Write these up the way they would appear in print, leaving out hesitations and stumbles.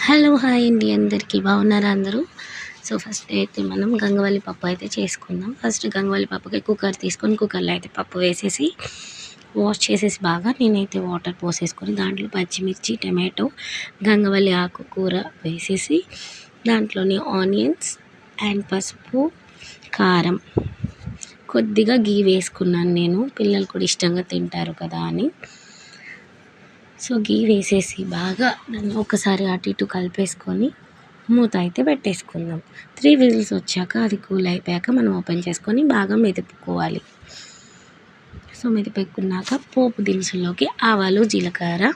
Hello hi అండి, అందరికీ బాగున్నారా అందరూ? సో ఫస్ట్ అయితే మనం గంగవల్లి పప్పు అయితే చేసుకుందాం. ఫస్ట్ గంగవల్లి పప్పుకి కుక్కర్ తీసుకొని కుక్కర్లో అయితే పప్పు వేసేసి వాష్ చేసేసి బాగా నేనైతే వాటర్ పోసేసుకొని దాంట్లో పచ్చిమిర్చి, టమాటో, గంగవల్లి ఆకుకూర వేసేసి దాంట్లోని ఆనియన్స్ అండ్ పసుపు, కారం, కొద్దిగా గీ వేసుకున్నాను. నేను పిల్లలు కూడా ఇష్టంగా తింటారు కదా అని. సో గీ వేసేసి బాగా దాన్ని ఒకసారి అటు ఇటు కలిపేసుకొని మూత అయితే పెట్టేసుకుందాం. 3 విజిల్స్ వచ్చాక అది కూల్ అయిపోయాక మనం ఓపెన్ చేసుకొని బాగా మెదుపుకోవాలి. సో మెదిపెట్టుకున్నాక పోపు దినుసుల్లోకి ఆవాలు, జీలకర్ర,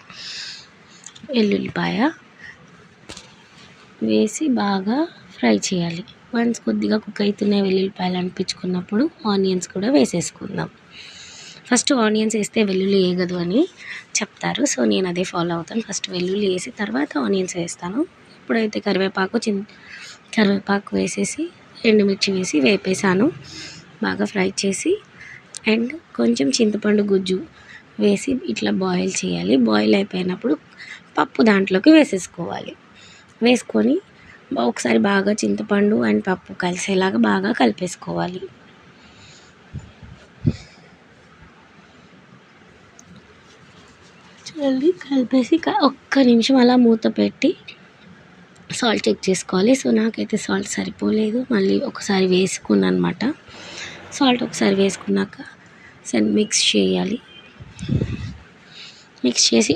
వెల్లుల్లిపాయ వేసి బాగా ఫ్రై చేయాలి. వన్స్ కొద్దిగా కుక్ అవుతున్నాయి వెల్లుల్లిపాయలు అనిపించుకున్నప్పుడు ఆనియన్స్ కూడా వేసేసుకుందాం. ఫస్ట్ ఆనియన్స్ వేస్తే వెల్లుల్లి వేయగదు అని చెప్తారు. సో నేను అదే ఫాలో అవుతాను. ఫస్ట్ వెల్లుల్లి వేసి తర్వాత ఆనియన్స్ వేస్తాను. ఇప్పుడైతే కరివేపాకు వేసేసి ఎండుమిర్చి వేసి వేపేసాను. బాగా ఫ్రై చేసి అండ్ కొంచెం చింతపండు గుజ్జు వేసి ఇట్లా బాయిల్ చేయాలి. బాయిల్ అయిపోయినప్పుడు పప్పు దాంట్లోకి వేసేసుకోవాలి. వేసుకొని ఒకసారి బాగా చింతపండు అండ్ పప్పు కలిసేలాగా బాగా కలిపేసుకోవాలి. చూడండి, కలిపేసి ఒక్క నిమిషం అలా మూత పెట్టి సాల్ట్ చెక్ చేసుకోవాలి. సో నాకైతే సాల్ట్ సరిపోలేదు, మళ్ళీ ఒకసారి వేసుకున్నాను అనమాట. సాల్ట్ ఒకసారి వేసుకున్నాక మిక్స్ చేయాలి. మిక్స్ చేసి